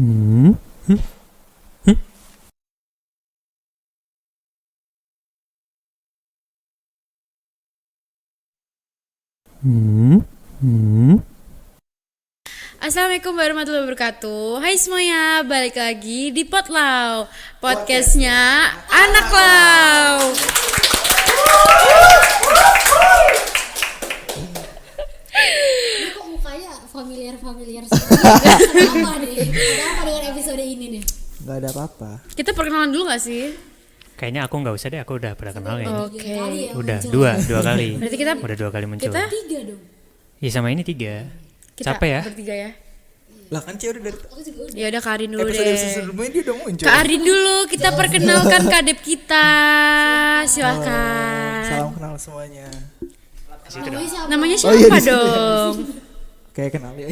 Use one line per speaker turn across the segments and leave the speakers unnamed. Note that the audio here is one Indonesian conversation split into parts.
Hmm. Hmm. Hmm. Hmm. Hmm.
Assalamualaikum warahmatullahi wabarakatuh. Hai semuanya, balik lagi di Potlau, podcastnya Anak Lau.
Ini kok mukanya familiar Kenapa nih? Ada apa dengan episode ini nih?
Gak ada apa-apa.
Kita perkenalan dulu gak sih?
Kayaknya aku nggak usah deh, aku udah pernah kenal kayaknya.
Oke.
Kali ya
Udah
muncul.
dua kali.
Berarti kita
Udah 2 kali muncul.
kita-
3 dong.
Iya sama ini 3.
kita
Capek ya?
bertiga ya.
Lah kan Cia udah dari
Aku juga udah.
Ya udah Kak Arin dulu
episode
deh.
sebelumnya dia udah muncul.
Kak Arin dulu, kita perkenalkan kadep kita. Silakan.
Salam kenal semuanya.
Namanya siapa?
Namanya
Oh, iya,
siapa
di sini.
dong?
Kayak kenal ya.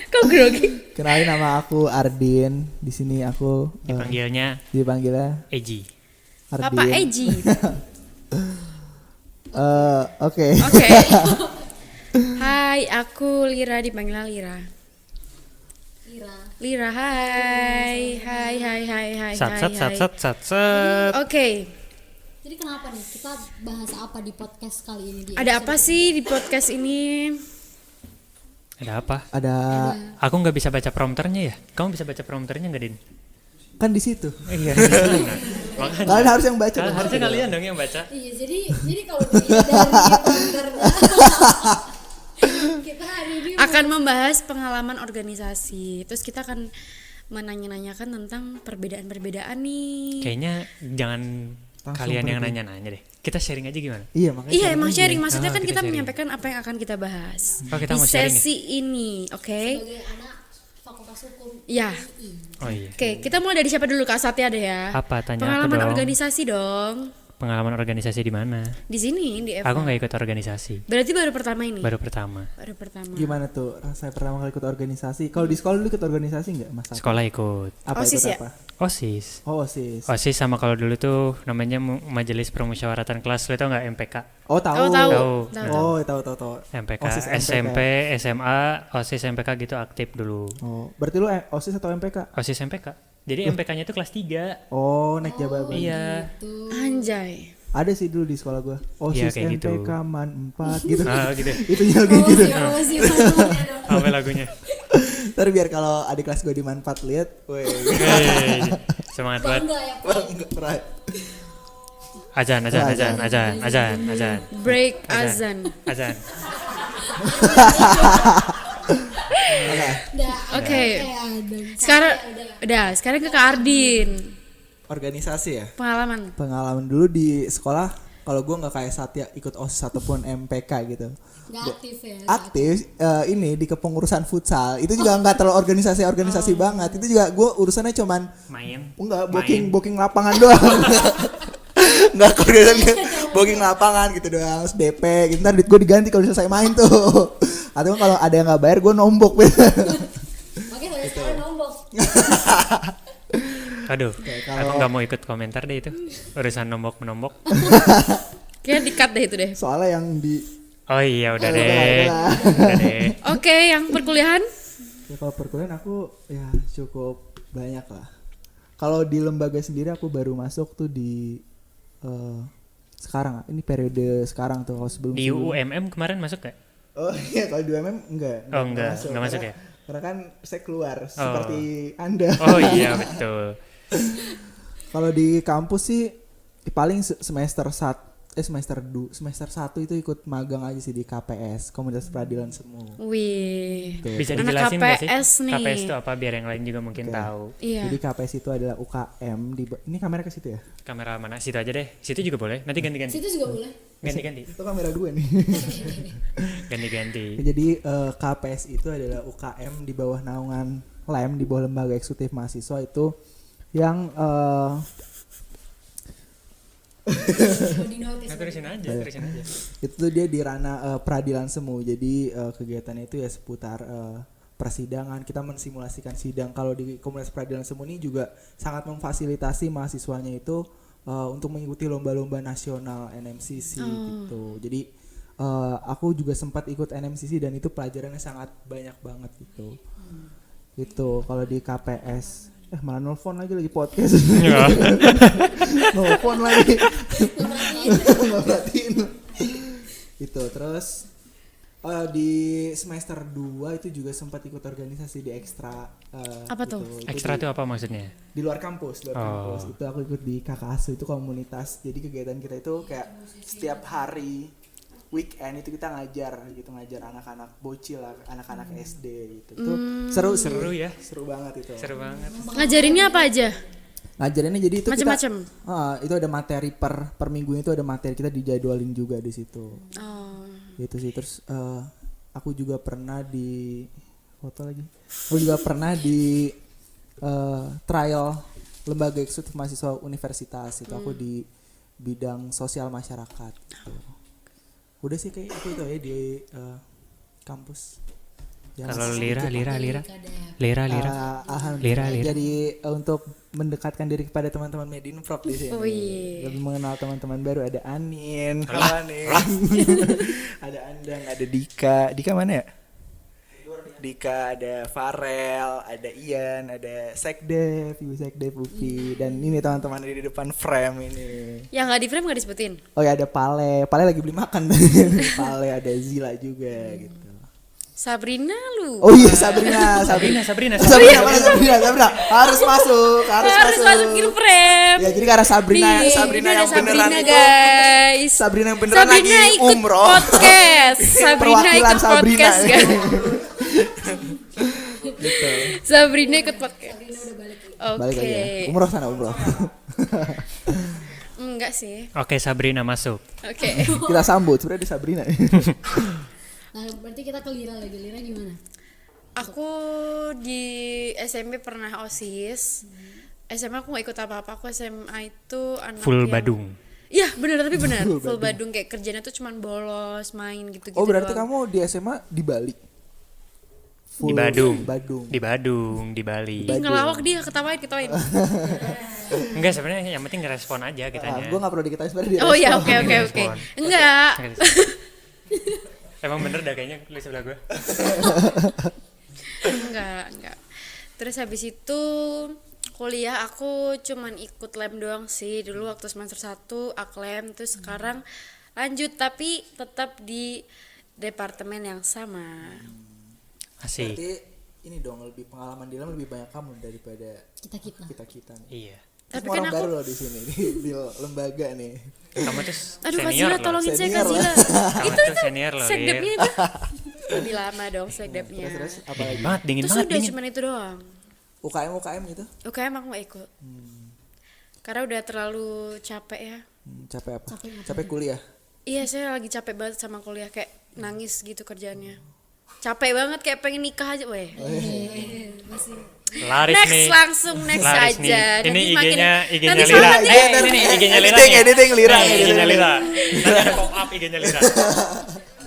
Kok grogi?
Kenalin, nama aku Ardin. Di sini aku
Dipanggilnya
dipanggilnya
Eji.
Ardin.
Papa Eji.
Oke.
Oke. Hai, aku Lira, dipanggil Lira.
Ira.
Lira, hai. Hai.
Sat.
Oke.
Jadi kenapa nih? Kita bahas apa di podcast kali ini?
Ada apa sih di podcast ini?
Ada apa?
Ada
Aku nggak bisa baca prompternya ya. Kamu bisa baca prompternya nggak, Din?
kan di situ.
Iya. Makanya.
Kalian harus yang baca. dong.
Harusnya kalian dong yang baca.
Iya, jadi kalau dilihat dari konternya kita hari ini
Akan membahas pengalaman organisasi. Terus kita akan menanya-nanyakan tentang perbedaan-perbedaan nih.
Kayaknya jangan
Langsung
kalian yang
pergi.
nanya-nanya deh. Kita sharing aja gimana?
Iya, makanya.
Iya,
sharing
emang
aja.
sharing. Maksudnya
Oh,
kan
kita
kita
sharing.
menyampaikan apa yang akan kita bahas
Oh, kita
di
mau sharing ya?
sesi ini, oke?
sebagai anak Fakultas Hukum.
Ya.
Oh iya.
Oke, kita mulai dari siapa dulu, Kak Satya deh ya.
Apa, tanya aku
Pengalaman
dong.
organisasi dong.
Pengalaman organisasi di mana?
Di sini di
Aku
FH.
nggak ikut organisasi.
Berarti baru pertama ini.
Baru pertama.
Baru pertama.
Gimana tuh rasanya pertama kali ikut organisasi? Kalau di sekolah dulu ikut organisasi enggak, Mas?
Sekolah ikut.
Apa
OSIS
ikut
ya?
apa?
OSIS.
Oh, OSIS.
OSIS sama kalau dulu tuh namanya Majelis Permusyawaratan Kelas. Lo tau nggak MPK?
Oh, tahu.
Oh, tahu.
Tahu.
Oh, tahu.
MPK,
OSIS
SMP, SMA, OSIS MPK gitu aktif dulu.
Oh, berarti lu OSIS atau MPK?
OSIS MPK. Jadi MPK-nya itu kelas 3.
Oh, naik jabatan.
Iya.
Anjay.
Ada sih dulu di sekolah gua.
Iya,
OSIS
kayak gitu.
MPK Man 4 gitu.
Ah, gitu.
Itu kayak gitu.
Promosi.
Apa lagunya?
Ntar biar kalau adik kelas gue di Man 4 lihat, weh.
Semangat banget.
Bangga ya, Pak.
Enggak pernah.
Azan.
Break azan.
Azan.
Udah.
Oke.
Ada.
Sekarang ke Kak Ardin.
Organisasi ya.
Pengalaman.
Pengalaman dulu di sekolah, kalau gue nggak kayak Satya ikut OSIS ataupun MPK gitu.
Nggak aktif ya.
Aktif ini di kepengurusan futsal. Itu juga nggak terlalu organisasi banget. Itu juga gue urusannya cuman
Main.
enggak booking lapangan doang. Enggak koordinasi booking lapangan gitu doang, terus DP gitu. Ntar duit gue diganti kalau selesai main tuh. Atau kalau ada yang nggak bayar gue nombok.
Makanya saya sekarang nombok.
Aduh,
kalau-
aku nggak mau ikut komentar deh itu urusan nombok-menombok.
Kayaknya di-cut deh itu deh.
Soalnya yang di
Oh iya udah
Udah,
deh.
udah.
Udah deh.
Oke, yang perkuliahan?
ya kalau perkuliahan aku ya cukup banyak lah. Kalau di lembaga sendiri aku baru masuk tuh di sekarang, ini periode sekarang tuh. Kalau sebelum
Di UMM kemarin masuk gak?
Oh iya, kalau di UMM enggak.
Oh, enggak masuk ya?
Karena kan saya keluar seperti Anda.
Oh iya betul.
Kalau di kampus sih paling semester 1 itu ikut magang aja sih di KPS, Komunitas Peradilan Semu.
Wih.
Tuh.
Bisa
Anak
dijelasin gak sih?
KPS nih.
KPS itu apa biar yang lain juga mungkin
Oke.
tahu.
Iya.
Jadi KPS itu adalah UKM ini kamera ke situ ya?
Kamera mana? Situ aja deh. Situ juga boleh. Nanti ganti-ganti.
Situ juga boleh.
Ganti-ganti.
Itu kamera gue nih.
Ganti-ganti.
Jadi KPS itu adalah UKM di bawah naungan LEM, di bawah Lembaga Eksekutif Mahasiswa itu yang
Di notice.
Nah, terusin aja.
itu tuh dia di ranah peradilan semu. Jadi kegiatannya itu ya seputar persidangan. Kita mensimulasikan sidang. Kalau di Komunitas Peradilan Semu ini juga sangat memfasilitasi mahasiswanya itu untuk mengikuti lomba-lomba nasional NMCC gitu. Jadi aku juga sempat ikut NMCC dan itu pelajarannya sangat banyak banget gitu. Itu kalau di KPS malah nelfon lagi podcast.
Ya.
Nelfon lagi. Nggak perhatiin. Itu terus di semester 2 itu juga sempat ikut organisasi di ekstra.
Apa tuh?
Ekstra itu apa maksudnya?
Di luar kampus, kampus. Itu aku ikut di KKASU, itu komunitas. Jadi kegiatan kita itu kayak setiap hari weekend itu kita ngajar anak-anak bocil lah, anak-anak SD gitu. Itu seru
ya.
Seru banget itu.
Seru banget.
Ngajarinnya apa aja?
Ngajarinnya jadi itu
Macam-macam.
itu ada materi per minggunya, itu ada materi kita dijadwalin juga di situ.
Oh.
Gitu sih. Terus aku juga pernah di foto lagi. Aku juga pernah di trial lembaga eksekutif mahasiswa universitas itu. Aku di bidang sosial masyarakat gitu. Udah sih kayak aku itu ya di kampus.
Kalau Lira.
Alhamdulillah. Jadi untuk mendekatkan diri kepada teman-teman Medinprop di sini.
Oh, iya.
Lebih mengenal teman-teman baru, ada Anin, ada Andang, ada Dika. Dika mana ya? Dika, ada Farel, ada Ian, ada Sekdev, Ibu Sekdev, Upi, dan ini teman-teman di depan frame ini.
Yang nggak di frame nggak disebutin.
Oh ya ada Pale lagi beli makan. Pale, ada Zila juga gitu.
Sabrina lu.
Oh iya Sabrina.
Sabrina.
Harus masuk
Masukin frame.
Ya jadi karena Sabrina
Nih,
yang
ini ada
beneran
Sabrina,
itu.
guys.
Sabrina yang beneran
Sabrina
lagi
ikut
umroh.
podcast. Sabrina
Perwakilan
ikut
Sabrina.
podcast, guys.
Gitu.
Sabrina ikut podcast.
Balik
Oke.
aja. Umroh sana umroh.
Enggak sih.
Oke, Sabrina masuk.
Oke.
Kita sambut sebenarnya di Sabrina.
Nah berarti kita ke Lira lagi. Lira gimana?
Aku di SMP pernah OSIS. SMA aku gak ikut apa-apa. Aku SMA itu anak
Full
yang...
Badung.
Iya benar, tapi benar. Full Badung, kayak kerjanya tuh cuman bolos, main gitu-gitu.
Oh berarti
doang.
kamu di SMA di Bali?
Di Badung. Di Bali.
Ih, ngelawak dia, ketawain.
Enggak, sebenarnya yang penting ngerespon aja kitanya.
Gue gak perlu diketahui sebenarnya.
Oh ya, oke.
Respon.
Enggak.
Emang bener dah kayaknya di sebelah gue.
Enggak. Terus habis itu kuliah aku cuman ikut lem doang sih. Dulu waktu semester 1 aklem, terus sekarang lanjut tapi tetap di departemen yang sama.
Asik.
Berarti ini dong lebih pengalaman di dalam lebih banyak kamu daripada kita nih.
Iya.
Tapi
Semua
kan
orang
aku
baru loh di sini di lembaga nih.
Kamu tuh
aduh Kak
senior
Zila,
loh.
tolongin saya
Senior
Kak Zila.
Kamu tuh senior loh, Lir.
Sekdepnya itu lebih lama dong sekdepnya.
Terus apalagi
Dingin
Terus
banget,
udah
dingin.
cuman itu doang.
UKM gitu?
UKM aku gak ikut. Karena udah terlalu capek ya.
Capek apa? Capek kuliah.
Iya, saya lagi capek banget sama kuliah, kayak nangis gitu kerjaannya. Capek banget, kayak pengen nikah aja, weh.
Laris
Next,
nih.
langsung next
Laris
aja.
nih. Ini
Nanti
IG-nya
nanti
Lira.
soalnya
Ini nih IG-nya Lira nih.
Editing Lira.
Nih, IG-nya Lira. Nanti ada pop up IG-nya Lira.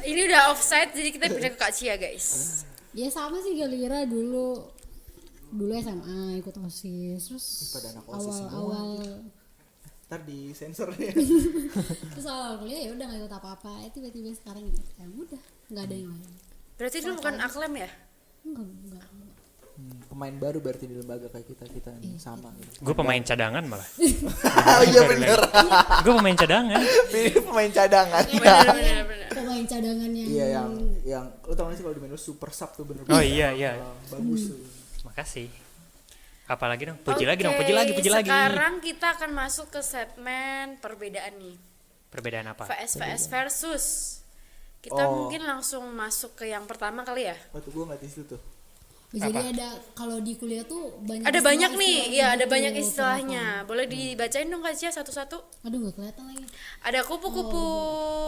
ini udah offside, jadi kita pindah ke Kak Cia, guys.
Ya sama sih kayak Lira dulu SMA ikut OSIS. Terus
Pada anak OSIS
awal
Ntar di sensor nih.
terus awal kuliah ya udah nggak ikut apa-apa. Tiba-tiba sekarang ikut UKM, udah nggak ada yang lain.
Berarti dulu bukan aklem ya?
Enggak.
Pemain baru berarti di lembaga kayak kita nih sama gitu.
Gue pemain cadangan malah.
Oh iya bener.
Gue pemain cadangan.
Pemain cadangan.
Bener.
Pemain cadangan yang
Iya yang lu tau gak sih kalau di menu super sub tuh bener.
Oh iya.
Bagus tuh.
Makasih. Apalagi dong? Puji lagi.
Sekarang kita akan masuk ke segmen perbedaan nih.
Perbedaan apa?
VS versus. Kita mungkin langsung masuk ke yang pertama kali ya.
Waktu gue nggak di situ tuh.
ya, jadi ada kalau di kuliah tuh banyak
Ada banyak nih,
istilah-istilah
ya ada
gitu,
banyak istilahnya. Boleh dibacain dong Kak Cia satu-satu?
Aduh nggak kelihatan lagi.
Ada kupu-kupu,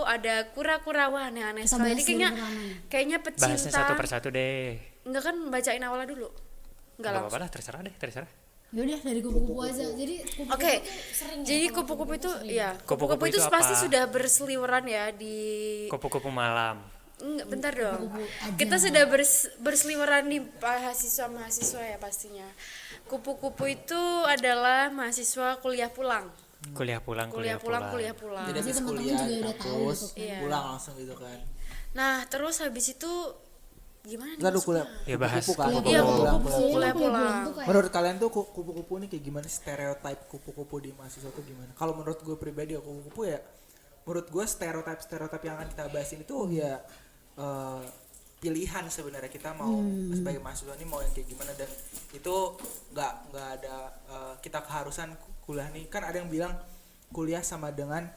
ada kura-kura, wah aneh-aneh
Kita
sekali.
bahas
Ini kayaknya
dulu ranahnya.
kayaknya
Bahasnya
pecinta.
satu persatu deh.
Enggak kan bacain awalnya dulu. Enggak
Gak
langsung.
apa-apa lah, terserah deh, terserah.
Ya udah dari kupu-kupu aja. Jadi kupu-kupu
Oke,
tuh sering ya,
jadi
kalau
kupu-kupu itu
sering.
ya
Kupu-kupu
kupu-kupu itu
itu
pasti
apa?
sudah berseliweran ya di
Kupu-kupu malam.
Enggak, bentar dong.
Kupu-kupu aja.
Kita sudah berseliweran di mahasiswa ya pastinya. Kupu-kupu itu adalah mahasiswa kuliah pulang.
Kuliah pulang.
Kuliah pulang.
Jadi habis
teman-teman
kuliah
juga
di
udah tahu
kampus
gitu kan.
Iya.
pulang langsung gitu kan.
Nah, terus habis itu gimana nih
Ntar lu
maksudnya?
kuliah
Ya, bahas
kupu-kupu kan?
Iya,
Pulang,
kupu-kupu.
pulang.
Kuliah pulang.
Menurut kalian tuh kupu-kupu nih kayak gimana, stereotip kupu-kupu di mahasiswa tuh gimana? Kalau menurut gue pribadi ya kupu-kupu ya, menurut gue stereotip yang akan kita bahas ini tuh ya pilihan sebenarnya kita mau sebagai mahasiswa ini mau yang kayak gimana, dan itu nggak ada kita keharusan kuliah nih. Kan ada yang bilang kuliah sama dengan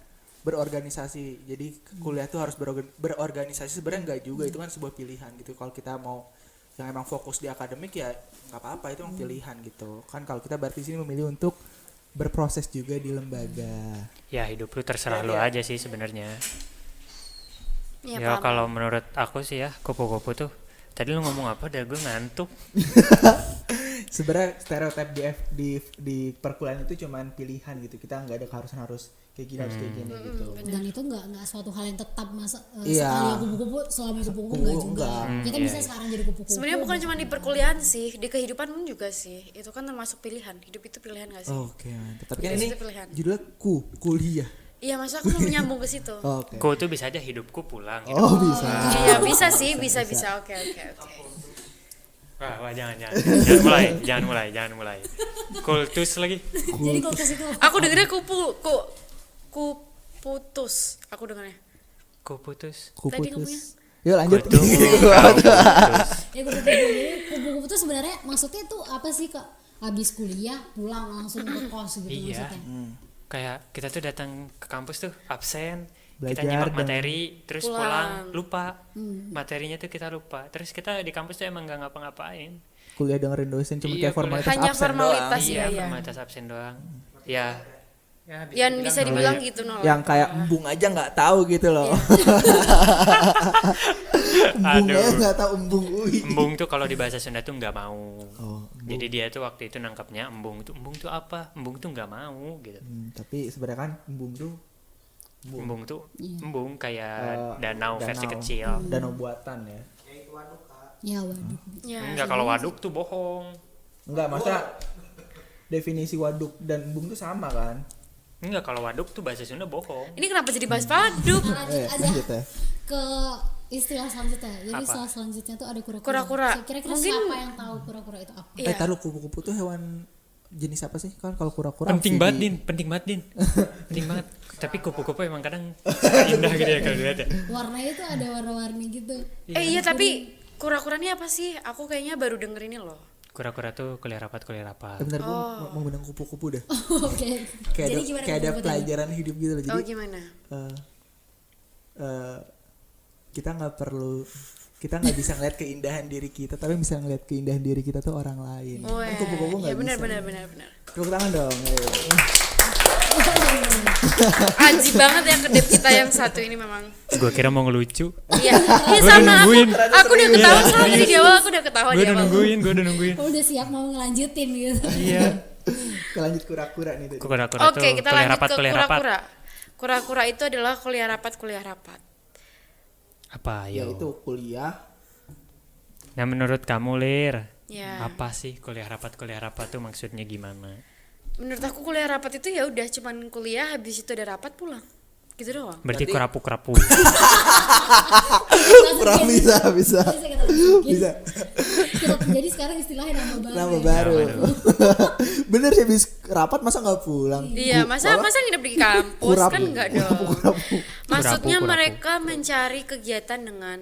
berorganisasi, jadi kuliah tuh harus berorganisasi. Sebenarnya enggak juga, itu kan sebuah pilihan gitu. Kalau kita mau yang emang fokus di akademik ya nggak apa-apa, itu emang pilihan gitu kan. Kalau kita berarti sini memilih untuk berproses juga di lembaga.
Ya hidup lu terserah lu aja sih sebenarnya.
Iya,
Ya
paham.
kalau menurut aku sih ya kupu-kupu tuh. Tadi lu ngomong apa? Dah gue ngantuk.
Sebenarnya stereotip di perkuliahan itu cuman pilihan gitu. Kita nggak ada keharusan harus kayak gini harus kayak gini gitu.
Dan itu nggak suatu hal yang tetap masa
Iya.
sekali kupu-kupu selama kupu-kupu enggak juga.
Enggak.
Kita bisa sekarang jadi kupu-kupu.
Sebenarnya bukan cuma di perkuliahan sih, di kehidupan pun juga sih. Itu kan termasuk pilihan. Hidup itu pilihan gak sih?
Oke, mantap. Tapi kan
Hidup
ini
itu pilihan.
judulnya kuliah.
Iya, masa aku mau menyambung ke situ.
Oke.
Ku tuh bisa aja hidupku pulang gitu.
Oh, bisa.
Iya, bisa sih, bisa. Oke.
Wah, jangan jangan mulai. Kultus lagi.
Jadi kultus itu
Aku dengernya kuputus. Aku dengernya.
Kuputus.
Tadi ngomongnya.
Yuk lanjut.
Kutu. Kuputus.
ya kupu-kupu itu sebenarnya maksudnya tuh apa sih Kak? Habis kuliah pulang langsung ke kos gitu
Iya.
maksudnya.
Kayak kita tuh datang ke kampus tuh absen,
Belajar
kita nyimak
dan-
materi, terus
Pulang.
pulang lupa. Materinya tuh kita lupa. Terus kita di kampus tuh emang gak ngapa-ngapain.
Kuliah dengerin dosen cuma
Iya,
kayak formalitas
Hanya
absen
formalitas.
doang.
Iya,
iya.
formalitas absen doang. Ya.
Yang bisa dibilang gitu nol.
Yang kayak embung aja nggak tahu gitu loh. Embung
Aduh.
aja nggak tahu embung.
Embung tuh kalau di bahasa Sunda tuh nggak mau.
Oh,
Jadi dia tuh waktu itu nangkapnya embung tuh apa? Embung tuh nggak mau gitu.
tapi sebenarnya kan embung tuh
Embung tuh embung kayak
Eh,
danau versi
danau.
kecil.
danau buatan ya.
Ya waduh.
Ya.
Enggak, kalau waduk tuh bohong.
Enggak, maksudnya definisi waduk dan embung tuh sama kan?
Enggak, kalau waduk tuh bahasa Sunda bohong.
Ini kenapa jadi bahas waduk?
Lanjut aja
Lanjut ya.
ke istilah selanjutnya. Jadi
Apa?
istilah selanjutnya tuh ada kura-kura.
Kura-kura.
Kira-kira
Mungkin-
siapa yang tahu kura-kura itu apa?
Iya.
Taruh kupu-kupu tuh hewan jenis apa sih? Kan kalau kura-kura
Penting
amfibi.
banget, Din. Penting banget. Tapi kupu-kupu emang kadang indah gitu ya kalau dilihat ya.
Warnanya tuh ada warna-warni gitu.
Iya, tapi kura-kura ini apa sih? Aku kayaknya baru denger ini loh.
Kura-kura tuh kuliah rapat.
Bentar gue mau benang kupu-kupu dah.
Oke.
Kayak
Jadi
ada,
gimana
kayak ada
kupu-kupu tadi?
pelajaran hidup gitu loh. Jadi
Oh, gimana?
kita nggak bisa ngeliat keindahan diri kita, tapi bisa ngeliat keindahan diri kita tuh orang lain.
Weh,
Kan kupu-kupu nggak
ya benar
bisa.
benar.
Tepuk tangan dong. Ayo.
Aji banget ya kedep kita yang satu ini memang.
Gue kira mau ngelucu.
Iya, iya sama aku. Aku udah ketawa soalnya tadi di awal aku udah ketawa
Gue
di
udah
awal.
nungguin.
Oh, udah siap mau ngelanjutin gitu.
Iya.
Kita lanjut kura-kura nih tadi.
Kura-kura tuh
Oke, kita
kuliah
lanjut
rapat.
ke kura-kura. Kura-kura itu adalah kuliah rapat.
Apa,
Ya
yo?
itu kuliah.
Nah, menurut kamu, Lir,
Ya.
apa sih kuliah rapat tuh maksudnya gimana?
Menurut aku kuliah rapat itu ya udah cuman kuliah habis itu ada rapat pulang. Gitu doang.
Berarti kerapu-kerapu.
Kurang bisa.
Bisa kita masukin.
Bisa.
Jadi sekarang istilahnya nama baru.
Nama
ya.
baru. Bener sih, habis rapat masa nggak pulang?
Iya, masa nginep di kampus
Kurapu.
kan enggak dong.
Kurapu.
Maksudnya
Kurapu.
mereka mencari kegiatan dengan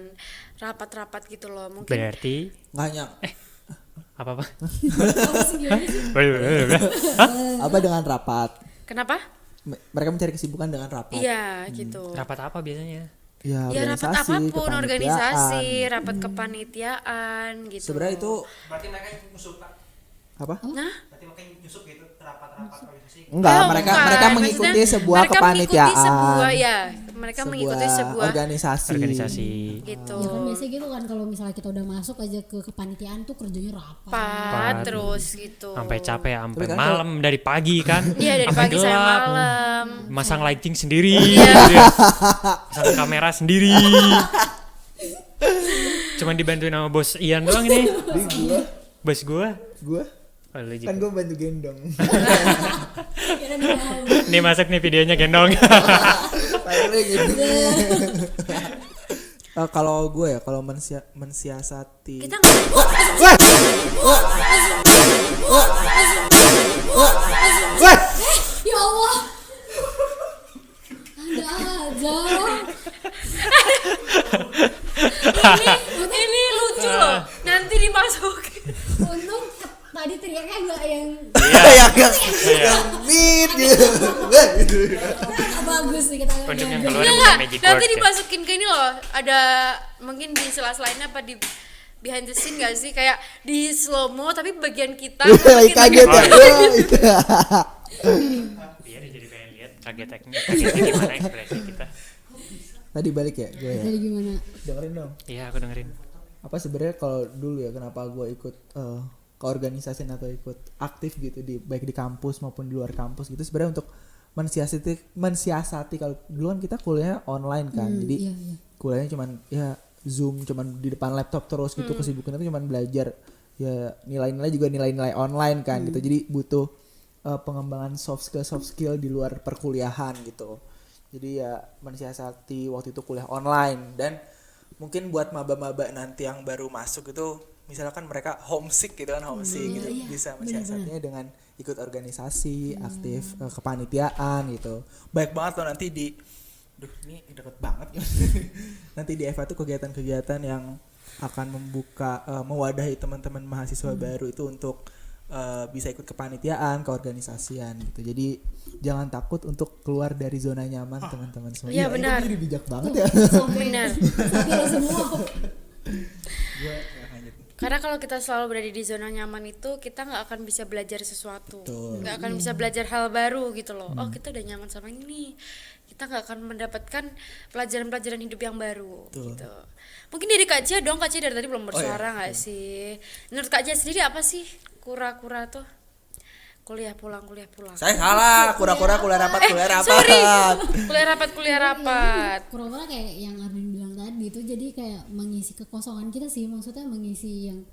rapat-rapat gitu loh. Mungkin
Berarti
Nggak hanya
apa?
Apa sih gimana sih?
apa dengan rapat.
kenapa?
Mereka mencari kesibukan dengan rapat.
Iya, gitu.
Rapat apa biasanya?
Ya,
Ya rapat
organisasi,
apapun,
kepanitiaan.
organisasi, rapat kepanitiaan gitu.
Sebenarnya itu
Berarti mereka nyusup Pak.
apa?
Nah,
Berarti mereka nyusup gitu rapat-rapat organisasi.
Enggak,
oh,
mereka
bukan.
mereka mengikuti
Maksudnya
sebuah
mereka
kepanitiaan.
mengikuti sebuah, ya, mereka mengikuti sebuah
organisasi.
gitu.
Ya kan biasanya gitu kan kalau misalnya kita udah masuk aja ke kepanitiaan tuh kerjanya rapat.
Rapat terus gitu.
Sampai capek, sampai
Tapi kan
malam dari pagi kan?
Iya, dari
Sampai
pagi sampai
gelap.
malam.
Masang lighting sendiri, gitu ya. Masang kamera sendiri. Cuman dibantuin sama bos Ian doang nih. Bos gua.
Gua
Oh, lu
kan
juga.
gue bantu gendong.
Kira dia tahu.
Nih masuk nih videonya gendong.
Paling gitu. Kalau gue ya, kalau mensiasati.
Kita
Wah! Wah!
Ya Allah. Ada aja.
ini lucu loh. Nanti dimasukin.
Untung tadi teriaknya enggak yang
yang beat gitu.
bagus nih kita.
Untuk yang
Iya,
keluar
Enggak,
bukan magic
nanti
word ya.
dimasukin ke ini loh. Ada mungkin di sela-selainnya apa di behind the scene gak sih, kayak di slow mo tapi bagian kita
Lagi kaget ya.
Biar dia jadi pengen lihat kagetnya gimana ekspresi kita.
Tadi balik ya gue ya.
Jadi gimana?
Dengerin dong.
Iya, aku dengerin.
Apa sebenarnya kalau dulu ya kenapa gue ikut ke organisasi atau ikut aktif gitu baik di kampus maupun di luar kampus gitu, sebenarnya untuk mensiasati kalau dulu kan kita kuliahnya online kan. Jadi
iya.
kuliahnya cuman ya Zoom, cuman di depan laptop terus gitu, kesibukan itu cuman belajar ya, nilai-nilai juga nilai-nilai online kan gitu. Jadi butuh pengembangan soft skill di luar perkuliahan gitu. Jadi ya mensiasati waktu itu kuliah online. Dan mungkin buat maba-maba nanti yang baru masuk itu, misalkan mereka homesick gitu kan, gitu, bisa mensiasatinya dengan ikut organisasi, aktif kepanitiaan gitu. Baik banget loh nanti di ini deket banget nanti di FA itu kegiatan-kegiatan yang akan membuka mewadahi teman-teman mahasiswa baru itu untuk bisa ikut kepanitiaan, keorganisasian gitu. Jadi jangan takut untuk keluar dari zona nyaman teman-teman semua.
Iya, benar.
Ini bijak banget ya.
benar.
Sampai semua.
Karena kalau kita selalu berada di zona nyaman itu, kita nggak akan bisa belajar sesuatu, nggak akan bisa belajar hal baru gitu loh. Oh, kita udah nyaman sama ini, kita nggak akan mendapatkan pelajaran-pelajaran hidup yang baru gitu. Mungkin dari Kak Cia dong, Kak Cia dari tadi belum bersuara nggak sih? Menurut Kak Cia sendiri apa sih kura-kura tuh? Kuliah pulang.
Saya salah, kura-kura kuliah rapat.
Sorry, kuliah rapat.
Kura-kura kayak yang Arvin bilang tadi itu, jadi kayak mengisi kekosongan kita sih, maksudnya mengisi yang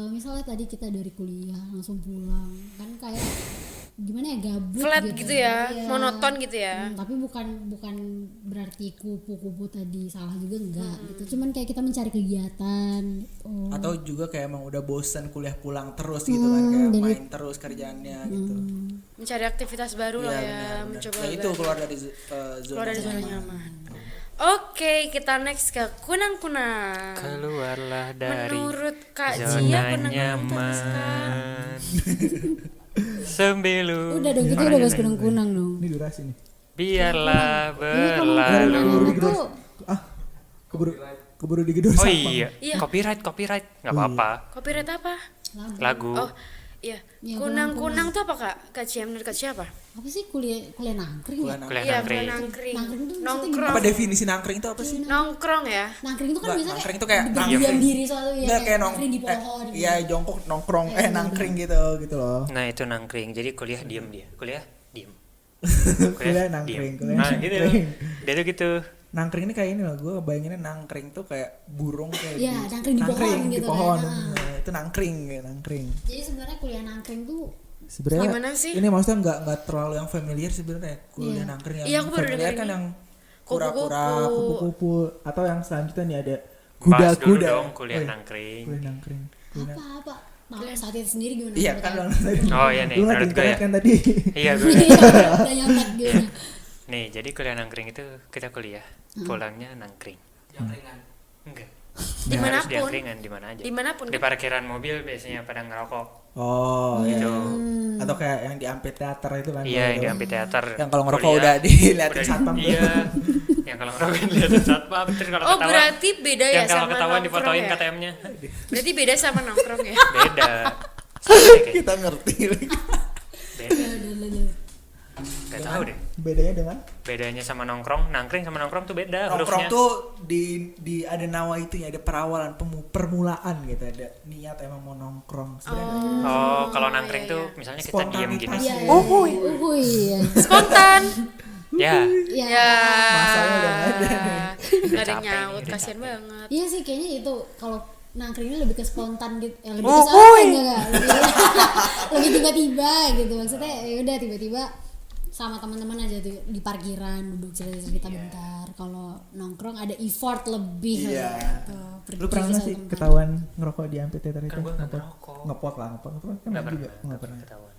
misalnya tadi kita dari kuliah langsung pulang kan kayak gimana ya, gabut
Flat gitu ya,
Iya.
monoton gitu ya.
Tapi bukan berarti kupu-kupu tadi salah juga enggak gitu, cuman kayak kita mencari kegiatan gitu.
Atau juga kayak emang udah bosan kuliah pulang terus gitu kan, kayak main terus kerjaannya gitu.
Mencari aktivitas baru lah ya,
Benar.
mencoba
Nah, itu keluar dari zona
nyaman. Oke, kita next ke kunang-kunang.
Keluarlah dari
Menurut Kak Cia,
zona
kunang-kunang itu apa sih, Kak?
nyaman. Sembilu.
Udah dong, kita udah bahas kunang-kunang dong.
Ini durasi nih.
Biarlah
Ini kunang-kunang
berlalu.
itu
Keburu digedor
Oh
sampah.
iya,
Iya.
copyright nggak apa-apa.
Copyright apa?
Lagu.
Oh, iya.
Iya,
Kunang-kunang tuh apa, Kak? Kak Cia, menurut Kak Cia apa?
apa sih, kuliah nangkring ya?
Kuliah
Iya,
nangkring.
nangkring.
Nangkring tuh maksudnya
Nongkrong.
Apa definisi nangkring itu apa sih?
Nongkrong ya.
Nangkring itu kan
Nggak,
biasanya
nangkring tuh kayak
berdiam diri soalnya ya,
Enggak kayak
nangkring di pohon gitu.
Iya, jongkok nongkrong nangkring gitu loh.
Nah itu nangkring. Jadi kuliah diem dia. Kuliah diem.
Kuliah nangkring,
diem.
kuliah
Nah gitu.
nangkring.
Dia tuh gitu.
Nangkring ini kayak ini loh, gue bayanginnya nangkring tuh kayak burung kayak
Iya, nangkring di pohon
di
gitu
pohon.
kan.
Nah, itu nangkring, kayak nangkring.
Jadi sebenarnya kuliah nangkring tuh
Sebenarnya
Gimana sih?
ini maksudnya nggak terlalu yang familiar sebenarnya kuliah nangkring yang
Iya, aku baru
familiar
dengerin
kan
ini.
yang kura-kura,
Kupu-kupu.
kupu-kupu, atau yang selanjutnya nih ada
Bahas dulu
kuda-kuda.
dong kuliah
Oh, iya.
nangkring.
Kuliah nangkring. Kuliah-
apa tahu saat itu sendiri gimana?
Iya kan Bang, tadi.
Oh iya nih,
Lu ngeliat
menurut gue
internet
ya.
kan tadi.
Iya gue.
Udah nyontek gimana?
Nih jadi kuliah nangkring itu kita kuliah. Pulangnya nangkring.
Jangkringan.
Enggak.
Dimanapun.
Di angkringan di mana aja.
Dimanapun.
Di parkiran mobil biasanya pada ngerokok.
Oh iya.
Gitu.
Atau kayak yang di amphitheater itu kan.
Iya, yang di
kalau-
amphitheater.
Yang kalau ngerokok
Kuliah,
udah diliatin
udah
satpam tuh.
Iya. Yang kalau ngerokok diliatin satpam, terus kalau
Oh,
ketahuan.
berarti beda ya
Yang kalau
sama
ketahuan
nongkrong
difotoin
ya?
KTM-nya.
Berarti beda sama nongkrong ya.
Beda. Sama deh kayaknya.
Kita ngerti.
Beda. Gak tahu deh.
Bedanya dengan
Bedanya sama nongkrong, nangkring sama nongkrong tuh beda
nongkrong
hurufnya.
tuh di ada nawa itunya, ada perawalan permulaan gitu, ada niat emang mau nongkrong. Sebenarnya
Oh, kalau nangkring
iya,
tuh misalnya kita diem gini.
Spontanitas.
Iya. Uhuy. Ya.
Spontan.
Ya,
Iya.
Ya.
Masanya udah nggak ada nih.
Nggak ada
Udah capek
nyaut,
nih, udah
kasihan
capek.
banget.
Iya sih kayaknya itu kalau nangkringnya lebih ke spontan gitu, lebih
Oh,
ke spontan enggak lebih, lebih tiba-tiba gitu, maksudnya ya udah tiba-tiba sama teman-teman aja tuh di parkiran duduk cerita-cerita bentar. Kalau nongkrong ada effort lebih
Iya.
gitu. Pergi
Lu pernah
ke
nggak
satu
sih
tempat.
ketahuan ngerokok di amphitheater itu?
Kan gua nggak ngerokok.
Ngepot lah, ngepot kan
Nggak
juga
pernah.
nggak pernah.
Ketahuan.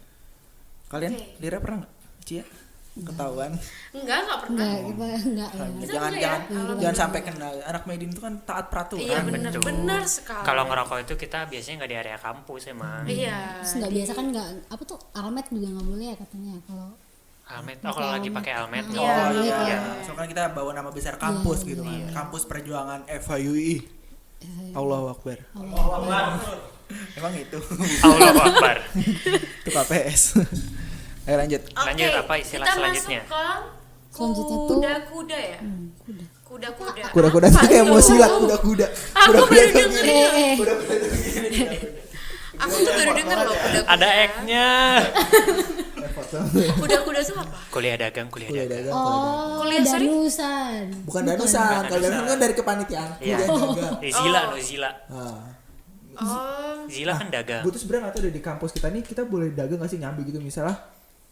Kalian
Oke.
Lira pernah nggak? Cia ketahuan?
Enggak pernah.
Enggak, kita enggak ya.
Kita
Jangan
enggak ya?
jangan sampai kena. Anak Medin itu kan taat peraturan.
Iya benar
Betul.
benar sekali.
Kalau ngerokok itu kita biasanya nggak di area kampus emang.
Iya.
Terus nggak biasa kan nggak apa tuh almet juga nggak boleh ya katanya kalau
Almet. Oh kalau lagi pakai almet.
Iya,
Oh
iya.
iya. Soalnya kan kita bawa nama besar kampus gitu kan. Kampus Perjuangan FHUI. Allahu Akbar. Emang itu.
Allahu Akbar.
Itu KPS. Ayo lanjut.
Oke,
Lanjut, apa istilah
kita
selanjutnya?
masuk ke
Selanjutnya tuh-
kuda-kuda ya.
kuda.
Kuda-kuda.
Kuda-kuda
Apa
kayak mau
itu?
silat kuda-kuda.
Aku
Kuda-kuda
baru
tuh
denger.
gini.
Aku tuh baru denger loh kuda-kuda.
Ada X-nya.
Kuda-kuda itu apa?
Kuliah dagang, kuliah
Kuliah
dagang.
dagang.
Oh,
Kuliah, sorry?
danusan.
Bukan danusan, kalau danusan kan dari kepanitiaan.
Iya.
Kuliah dagang.
Zila no Zila.
Ah.
Oh,
Zila kan dagang.
Gue tuh sebenarnya nggak tahu deh di kampus kita nih kita boleh dagang nggak sih nyambi gitu misalnya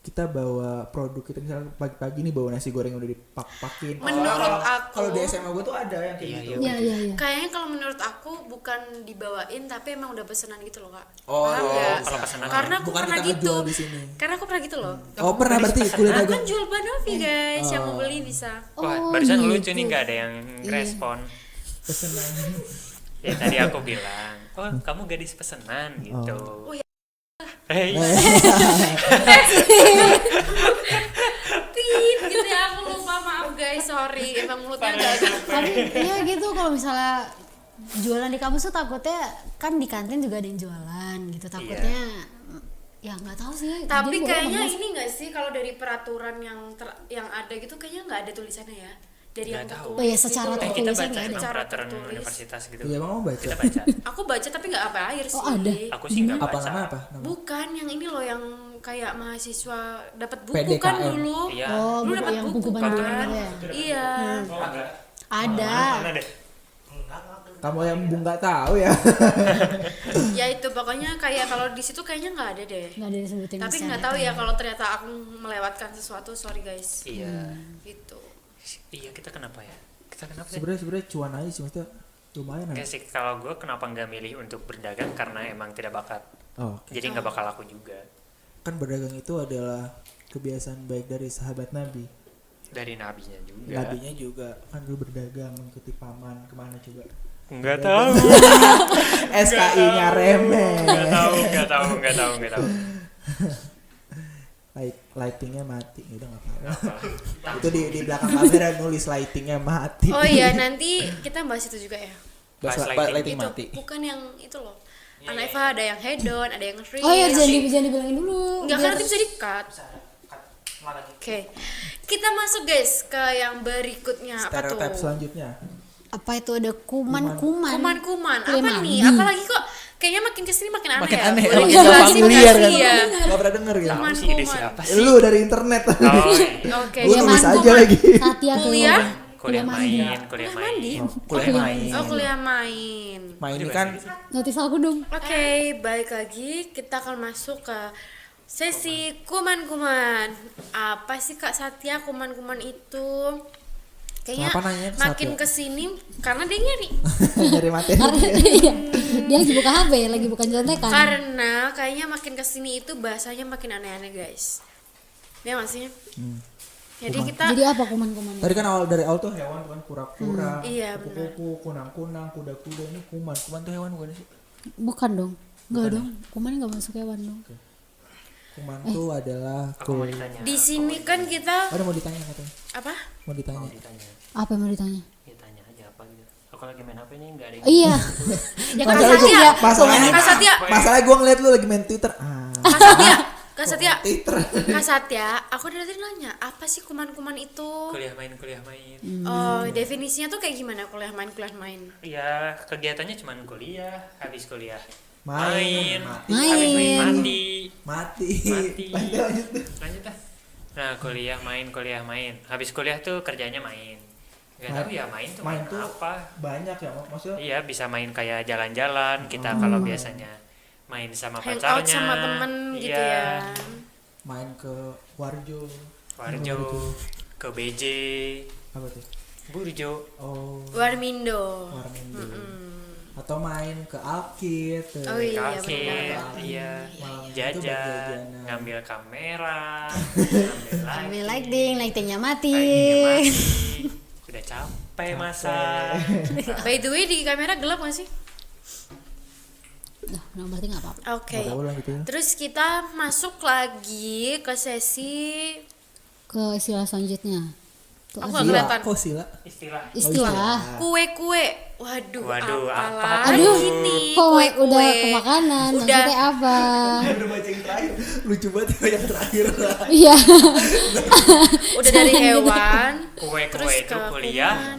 kita bawa produk kita misalnya pagi-pagi nih bawa nasi goreng udah dipak-pakin.
Menurut aku-
kalau di SMA gue tuh ada yang kayak
Iya,
gitu.
Iya, iya, iya.
kayaknya kalau menurut aku bukan dibawain tapi emang udah pesanan gitu loh kak.
Oh,
Paham
iya.
nggak?
Kalau pesanan.
Karena aku
Bukan
pernah
kita
gitu.
ngejual di sini.
Karena aku pernah gitu loh.
Oh pernah berarti kuliah
Aku
dagang.
kan jual Banovi guys, yang mau beli bisa.
Wah,
Oh,
barusan
gitu.
lucu nih nggak ada yang respon.
Pesenan.
Ya tadi aku bilang, oh kamu gadis pesenan gitu.
Oh, iya.
Hei,
Tit, gitu ya aku lupa maaf guys, sorry. Emang mulutnya agak
Tapi iya gitu kalau misalnya jualan di kampus tuh takutnya kan di kantin juga ada yang jualan gitu takutnya ya nggak tahu sih.
Tapi
Jadi boleh
kayaknya
nggak sih?
ini nggak sih kalau dari peraturan yang ada gitu kayaknya nggak ada tulisannya ya. Dari yang
Nggak tahu.
tertulis
Oh iya, secara
gitu loh.
kita
tulisan
baca
nggak ada.
emang
Secara
peraturan
tertulis.
universitas gitu.
Iya mau baca.
Kita baca.
Aku baca tapi nggak apa air sih.
Oh, ada?
Aku sih nggak
Apa
baca.
nama apa? Nama?
Bukan yang ini loh yang kayak mahasiswa dapat buku
PDKM.
kan dulu.
Iya.
Oh,
Dulu
buku
dapat
yang
buku
buku
kan.
banduan ya.
Iya.
Ada.
Mana deh?
Kamu yang nggak tahu ya.
Ya itu pokoknya kayak kalau di situ kayaknya nggak ada deh.
Nggak ada disebutin.
Tapi
secara
nggak tahu ya kalau ternyata aku melewatkan sesuatu, sorry guys.
Iya.
Gitu.
Iya, kita kenapa ya? Kita kenapa sih?
Sebenarnya cuan aja sih maksudnya lumayan.
Kayak sih kalau gue kenapa nggak milih untuk berdagang karena emang tidak bakat.
Oh,
Jadi nggak bakal laku juga.
kan berdagang itu adalah kebiasaan baik dari sahabat Nabi.
Dari nabinya juga.
Nabinya juga kan dulu berdagang mengikuti paman kemana juga.
Nggak tahu.
SKI-nya remeh.
Nggak tahu.
Lightingnya mati, udah nggak apa-apa. Itu di belakang kamera nulis lightingnya mati.
Oh iya, nanti kita bahas itu juga ya.
Bahas
lighting
Itu
mati.
bukan yang itu loh. Anak Eva ada yang head on, ada yang free.
Oh ya jangan dibilangin dulu.
Enggak kan
Biar-
nanti bisa di-cut. Oke. Kita masuk guys ke yang berikutnya apa tuh?
Stereotip selanjutnya.
Apa itu ada kuman-kuman?
Kuman-kuman.
Kuliah
Apa nih?
mandi.
Apalagi kok kayaknya makin kesini makin aneh
Makin
ya.
aneh.
Boleh
Emang
nggak
dijelasin
familiar
nggak
kan?
sih? Iya.
Gak pernah denger ya?
Tahu sih ide siapa sih?
Lu dari internet.
Oh, iya.
Oke.
Gua
Ya,
nulis
mantap,
aja
Man.
lagi.
Satya
Kuliah?
Kuliah
mandi.
main, kuliah
mandi?
main.
Kuliah main.
Oh, kuliah main.
Main ini kan
Notif aku dong.
Oke, balik lagi kita akan masuk ke sesi kuman-kuman. Apa sih Kak Satya kuman-kuman itu? Kayaknya
Kenapa nanya ke
makin
Satya?
kesini karena dia nyari.
dari materi.
Karena iya, dia lagi buka HP, lagi bukan contekan.
Karena kayaknya makin kesini itu bahasanya makin aneh-aneh guys. Ya nggak sih? Jadi kita
Jadi apa kuman-kuman?
Tadi kan dari awal tuh hewan bukan kura-kura,
Iya,
kupu-kupu, kunang-kunang, kuda-kuda, ini kuman. Kuman tuh hewan bukan sih?
Bukan dong. Enggak dong. Kuman enggak masuk hewan dong.
Kuman tuh adalah
Aku mau ditanya.
di sini kan kita
Ada mau ditanya katanya.
apa?
Mau ditanya.
Mau ditanya.
Apa yang mau ditanya?
Ya tanya aja apa gitu. Aku lagi main HP nih nggak ada yang.
Iya.
Ya Kak
Masalahnya
Satya.
masalahnya
Kak Satya.
masalahnya gue ngeliat lu lagi main Twitter.
Kak Satya. Kak Satya.
Twitter.
Kak Satya, aku dari tadi nanya, apa sih kuman-kuman itu?
Kuliah main, kuliah main.
Oh, definisinya tuh kayak gimana kuliah main, kuliah main?
Ya kegiatannya cuma kuliah, habis kuliah
Main, mati.
habis main
Main.
mati.
Mati.
Mati.
Lanjut.
Lanjut ah. Nah kuliah main. Habis kuliah tuh kerjanya main. Gak tahu ya main tuh
Main
main
tuh
apa?
banyak ya maksudnya.
Iya bisa main kayak jalan-jalan kita kalau biasanya main sama
Hangout
pacarnya.
sama temen gitu
Iya.
ya.
Main ke Warjo.
Warjo, ke BJ,
Apa tuh?
Burjo.
Oh,
Warmindo.
Warmindo. Atau main ke Alkit.
Oh iya,
Kaki,
benar.
iya,
Malam itu
jajan,
berjajanan.
ngambil kamera, ngambil
Ambil
lighting,
lightingnya mati.
lightingnya mati. Udah capek masa.
By the way di kamera gelap gak sih?
Nah, berarti nggak apa-apa.
Oke.
Nggak tahu lah gitu ya.
Terus kita masuk lagi ke sesi
Ke istilah selanjutnya. Tuh,
Aku
ada
nggak kelihatan.
Kok sila?
Istilah.
istilah.
kue-kue. Waduh,
Waduh,
apa
apa?
Aduh,
lagi nih
kok
kue-kue?
udah ke makanan?
Udah.
Maksudnya apa?
Udah baca yang terakhir. Lucu banget ya yang terakhir lah.
Iya.
Udah dari hewan.
Kue-kue
Terus
itu
ke
kuliah.
kuman.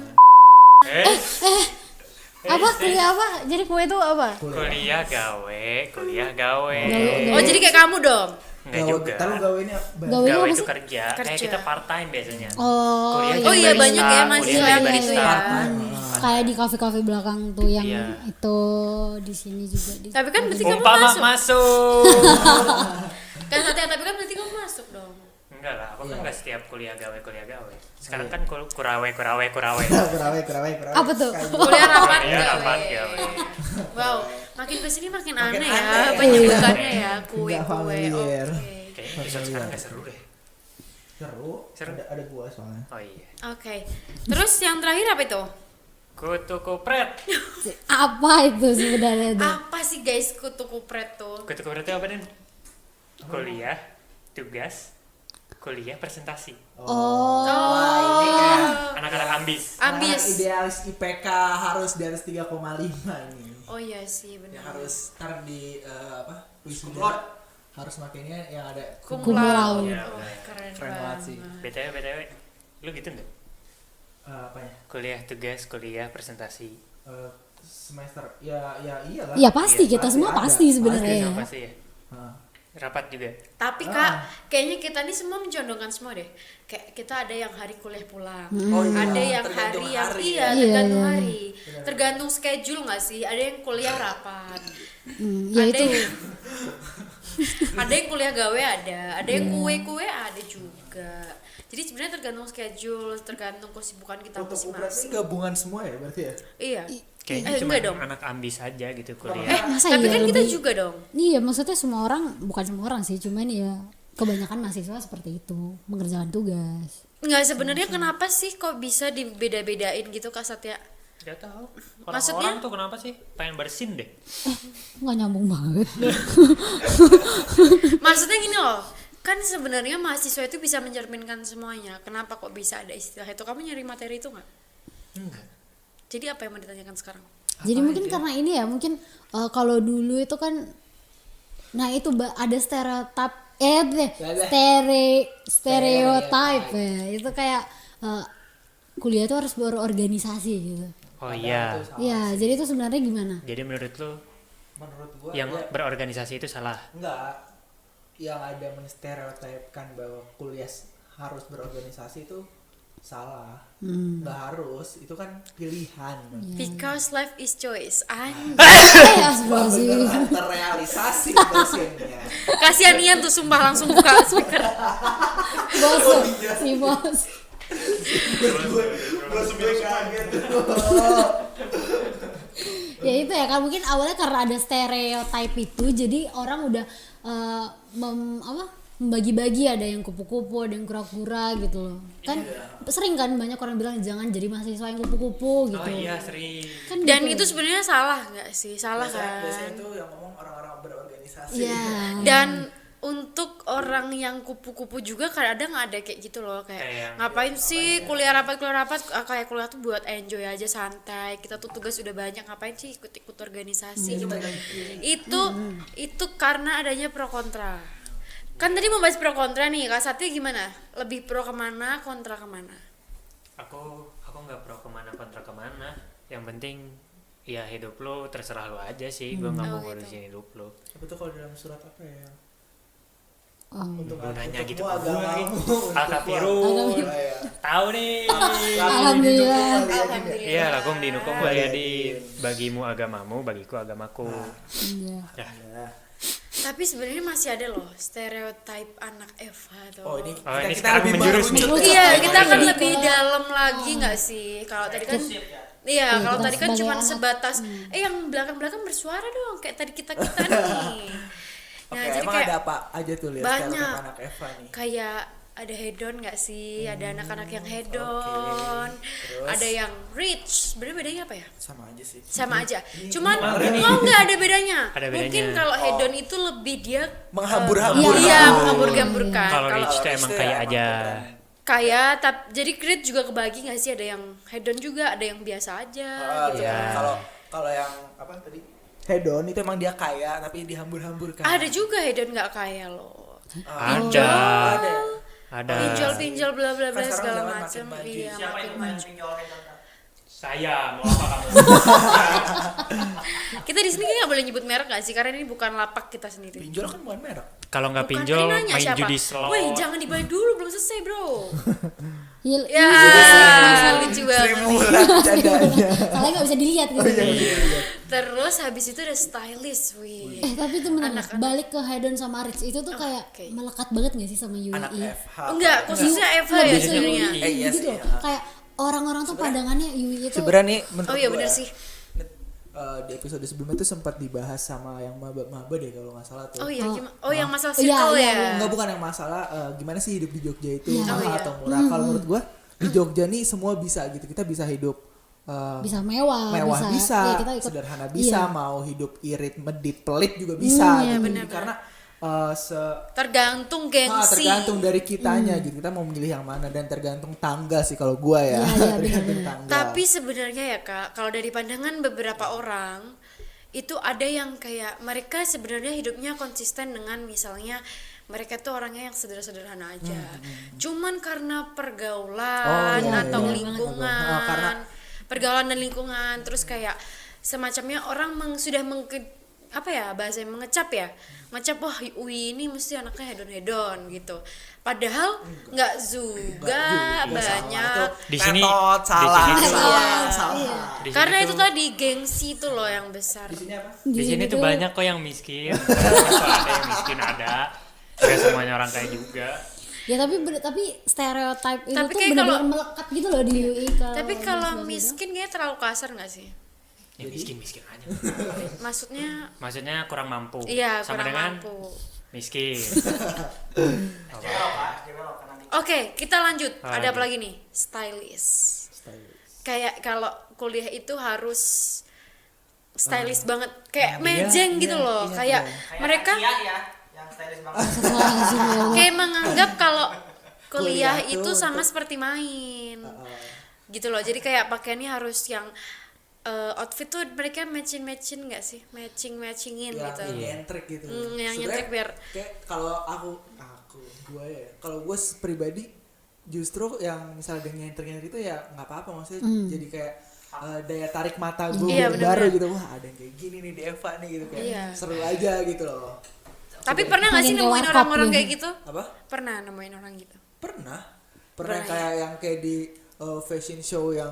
Apa kuliah apa? Jadi kue itu apa?
Kuliah gawe, kuliah gawe.
Gawe.
Oh, jadi kayak kamu dong.
Enggak juga.
Tahu gawenya
Gawe
Gawe
apa
itu
sih?
kerja.
Kerja.
Kita part time biasanya.
Oh,
Kuliah
Oh
jadi
iya,
barista,
banyak ya mahasiswa
kuliah
yang
jadi
gitu
barista.
ya.
kayak di kafe-kafe belakang tuh yang
Iya.
itu di sini juga di.
Tapi kan berarti kamu
Umpama
masuk.
masuk.
Kan Satya, tapi kan berarti kamu masuk dong.
Enggak lah, aku kan
Iya.
enggak setiap kuliah gawe. Sekarang kan kurawe.
Kurawai.
Apa tuh?
Kuliah rapat
Kuliah
gawe.
rapat gawe.
Wow, makin kesini makin
Makin
aneh
aneh
ya
ya.
penyebutannya ya
Nggak
kue-kue.
familiar.
Oke.
Kayaknya episode sekarang enggak seru deh.
Seru. Ada gua soalnya.
Oh iya.
Oke. Terus yang terakhir apa itu?
Kutu kupret.
Apa itu sebenarnya itu?
Apa sih guys kutu kupret tuh?
Kutu kupret itu apa nih? Kuliah, tugas, kuliah, presentasi.
Oh,
Wah, ini kayak
Anak-anak ambis.
Ambis.
anak idealis IPK harus di atas 3,5 ini.
Oh iya sih
Yang
benar.
harus ntar di apa?
Kumlot.
Wisuda harus makainya yang ada
Cum
Cum
laude.
laude.
Ya,
Oh,
udah.
keren
Keren banget sih.
BTW, lu gitu enggak?
apanya?
Kuliah, tugas, kuliah, presentasi.
Semester ya iyalah.
ya pasti
Iya,
kita
pasti
semua
ada.
pasti sebenarnya.
Pasti,
Ya.
pasti ya.
Hah.
Rapat juga.
Tapi Kak, kayaknya kita ini semua menjondongkan semua deh. Kayak kita ada yang hari kuliah pulang,
Oh iya,
ada yang
tergantung
hari yang
hari
iya
ya.
tergantung
Iya.
hari, tergantung schedule nggak sih? Ada yang kuliah rapat,
Ya
ada
itu
yang ada yang kuliah gawe ada yang kue-kue ada juga. Jadi sebenarnya tergantung schedule, tergantung kesibukan kita
Untuk kupret ini
masing-masing.
gabungan semua ya berarti ya?
Iya.
Kayaknya cuma
enggak dong.
anak ambis aja gitu kuliah.
masa
Tapi
iya
kan kita
lebih-
juga dong.
Iya, maksudnya semua orang, bukan semua orang sih, cuman ya kebanyakan mahasiswa seperti itu, mengerjakan tugas.
Nggak sebenarnya kenapa sih kok bisa dibeda-bedain gitu Kak Satya?
Gak tahu.
Maksudnya?
Orang tuh kenapa sih pengen bersin deh?
Nggak nyambung banget.
Maksudnya gini loh, kan sebenarnya mahasiswa itu bisa mencerminkan semuanya. Kenapa kok bisa ada istilah itu? Kamu nyari materi itu nggak?
Enggak.
Jadi apa yang mau ditanyakan sekarang?
Jadi mungkin karena ini ya, mungkin kalau dulu itu kan, nah itu ada stereotip, stereotip ya, itu kayak kuliah itu harus berorganisasi gitu.
Oh iya.
Iya, jadi itu sebenarnya gimana?
Jadi menurut lu
Menurut gua
yang
ya,
berorganisasi itu salah?
enggak, yang ada menstereotipkan bahwa kuliah harus berorganisasi itu salah. Nggak harus, itu kan pilihan.
Because life is choice.
Asbasi.
Beneran terrealisasi versionnya.
Kasihan Ian tuh sumpah langsung buka speaker.
Bos, si bos.
Gue sampai kaget.
Ya itu ya kan, mungkin awalnya karena ada stereotip itu, jadi orang udah membagi-bagi, ada yang kupu-kupu, ada yang kura-kura gitu loh. Kan sering kan banyak orang bilang jangan jadi mahasiswa yang kupu-kupu gitu.
Oh iya sering.
Kan
Dan
gitu.
itu sebenarnya salah nggak sih? Salah
Biasanya
kan?
itu yang ngomong orang-orang berorganisasi.
Iya.
Dan untuk orang yang kupu-kupu juga kadang ada kayak gitu loh, kayak
Kayak
ngapain sih kuliah rapat kayak kuliah tuh buat enjoy aja, santai, kita tuh tugas udah banyak, ngapain sih ikut organisasi gitu. Itu karena adanya pro kontra. Kan tadi membahas pro kontra nih, Kak Satya gimana? Lebih pro kemana, kontra kemana?
Aku nggak pro kemana kontra kemana. Yang penting ya hidup lo terserah lo aja sih. Gue nggak mau ngurusin hidup lo.
Tapi tuh kalau dalam surat apa ya?
Oh.
Untuk
Lu nanya gitu
agama.
ke gue lagi. Al-Kafirun. Tahu nih.
Alhamdulillah.
Iya, lakum dinukum waliyadi. Bagimu agamamu, bagiku agamaku.
Iya.
Ya.
Tapi sebenarnya masih ada loh stereotip anak Eva tuh.
Oh, ini
Oh, ini
kita
sekarang
lebih
menjurus nih.
mengerucut.
Iya,
Iya,
kita akan
iya.
lebih dalam lagi nggak sih? Kalau tadi kan
Eksklusif ya.
iya, kalau
kita
tadi kan
sebagai
cuma
anak,
sebatas yang belakang-belakang bersuara dong kayak tadi kita nih. Nah,
Oke,
jadi
emang
kayak
ada apa aja tuh lihat
banyak.
stereotip anak Eva nih?
kayak ada hedon nggak sih? Ada anak-anak yang hedon,
oke. Terus?
ada yang rich. Sebenarnya bedanya apa ya?
Sama aja sih.
Sama aja. Cuman nggak ada bedanya.
Ada
Mungkin
bedanya.
kalau hedon itu lebih dia
Menghambur-hambur.
Iya, menghambur-hamburkan.
Kalau
Kalau
rich tuh emang kayak aja.
kaya, jadi grid juga kebagi nggak sih? Ada yang hedon juga, ada yang biasa aja. gitu.
Iya.
Kalau yang apa tadi? Hedon itu emang dia kaya tapi dihambur-hamburkan.
Ada juga hedon nggak kaya loh.
Ada.
Ada.
Pinjol bla bla bla
Kan sekarang
segala
zaman
macam.
makin maju.
Iya,
Siapa
makin
yang main
maju.
pinjol hedon?
Saya mau apa kamu?
Kita di sini nggak boleh nyebut merek nggak sih? Karena ini bukan lapak kita sendiri.
Pinjol kan bukan merek.
Kalau nggak
Bukan,
pinjol
tadi nanya
main
siapa?
judi slot.
Woi, jangan dibalik dulu, belum selesai bro.
Ya,
Ya, lucu
Sri
banget.
Mulat candanya.
soalnya nggak bisa dilihat gitu.
Terus habis itu ada stylist, wih.
Tapi itu bener
Anak-anak.
balik ke hedon sama rich itu tuh kayak
oke.
melekat banget gak sih sama UI?
Anak FH.
Enggak, khususnya Eva ya
Lebih ke
sebenarnya.
UI
Iya
gitu
sih,
loh.
ya.
Kayak orang-orang tuh pandangannya UI itu
Sebenarnya nih menurut
Oh iya
gua,
benar sih.
di episode sebelumnya tuh sempat dibahas sama yang maba deh kalau nggak salah tuh.
Oh iya, gimana? Oh yang masalah
Iya,
circle
iya,
ya.
Enggak, bukan yang masalah gimana sih hidup di Jogja itu
Iya.
mahal
Oh, iya.
atau murah. Kalau menurut gua di Jogja nih semua bisa gitu. Kita bisa hidup
bisa mewah
bisa,
ya, kita ikut,
sederhana bisa,
iya.
mau hidup irit, medit, pelit juga bisa
iya,
gitu.
benar-benar.
Karena
Tergantung gengsi.
tergantung dari kitanya gitu. Kita mau memilih yang mana dan tergantung tanggal sih kalau gua ya.
Iya, iya,
Tergantung
benar-benar.
tanggal.
Tapi sebenarnya ya Kak, kalau dari pandangan beberapa orang itu ada yang kayak mereka sebenarnya hidupnya konsisten dengan misalnya mereka tuh orangnya yang sederhana aja. Cuman karena pergaulan
Oh, iya,
atau
iya.
lingkungan,
Karena-
pergaulan dan lingkungan, terus kayak semacamnya orang sudah apa ya bahasanya mengecap ya, ngecap wah UI ini mesti anaknya hedon-hedon gitu. Padahal nggak juga banyak.
Di sini
Tetot, salah,
di sini tuh-
salah,
Iya.
salah.
di sini
Karena
tuh-
itu tadi gengsi itu loh yang besar.
Di sini apa?
di sini tuh
tuh
banyak kok yang miskin. Ada yang miskin ada. Gak semuanya orang kaya juga.
ya tapi stereotip itu
Tapi
tuh
kayak
benar-benar
kalau-
melekat gitu loh di UI
Tapi kalau miskin kayaknya terlalu kasar nggak sih?
Ya miskin aja.
Maksudnya
Maksudnya kurang mampu.
iya
Sama
kurang
dengan
mampu.
miskin.
Develop kan nanti.
Oke, kita lanjut.
Ah,
Ada apa
lanjut.
lagi nih? Stylist. Kayak kalau kuliah itu harus stylist banget, kayak mejeng gitu loh. Kayak mereka
Iya ya, yang stylish banget.
kayak menganggap kalau kuliah
Kuliah
itu
tuh
sama
untuk-
seperti main. Gitu loh. Jadi kayak pakaiannya harus yang outfit tuh mereka matching nggak sih? Matchingin
Yang
gitu.
nyentrik gitu.
Yang
Sebenarnya
nyentrik biar
kayak kalau gue ya, kalau gue pribadi justru yang misalnya dengan nyentrik itu ya nggak apa-apa, maksudnya jadi kayak daya tarik mata gue
Iya,
baru
bener-bener.
gitu. Wah, ada yang kayak gini nih di Eva nih gitu kayak
Iya.
seru aja gitu loh.
Tapi pernah nggak sih
Pengen
nemuin
kayak
orang-orang
warkop
kayak
gitu.
gitu?
Apa?
Pernah nemuin orang gitu.
Pernah
Pernah,
kayak yang kayak di fashion show yang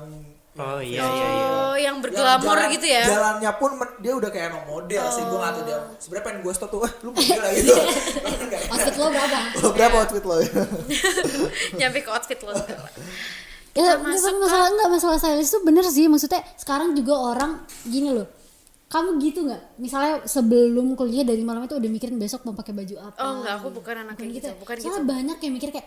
Oh iya iya iya.
Oh, yang
yang
berglamor
jalan-
gitu ya?
Jalannya pun dia udah kayak emang model sih, gue nggak tahu dia. Sebenarnya pengen gue stop tuh, lu model lah gitu.
outfit lo berapa?
Berapa outfit lo?
Nyampe ke outfit lo segala.
Ya,
masuk
masalah stylist tuh bener sih, maksudnya sekarang juga orang gini loh. Kamu gitu nggak? Misalnya sebelum kuliah dari malam itu udah mikirin besok mau pakai baju apa?
Oh enggak, aku bukan anak kayak gitu. Bukan
Soalnya
gitu.
banyak yang mikir kayak,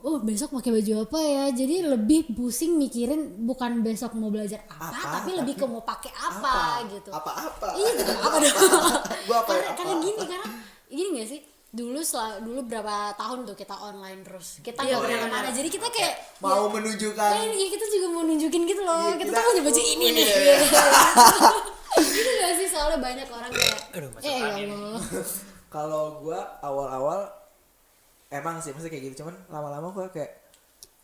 oh besok pakai baju apa ya? Jadi lebih pusing mikirin bukan besok mau belajar apa, tapi lebih ke mau pakai apa gitu.
Apa-apa.
Iya gitu, apa dong?
Gua apa ya?
Karena gini nggak sih? Dulu berapa tahun tuh kita online terus. Kita
Iya,
nggak
benar-benar.
kemana-mana. Jadi kita kayak
Mau
ya,
menunjukkan
iya, kita juga mau nunjukin gitu loh.
Iya,
kita
kita-
tuh punya baju ini nih.
Iya.
Gitu gak sih, soalnya banyak orang kayak
Aduh, masuk
ya
angin.
Allah.
kalau gua awal-awal emang sih maksudnya kayak gitu, cuman lama-lama gua kayak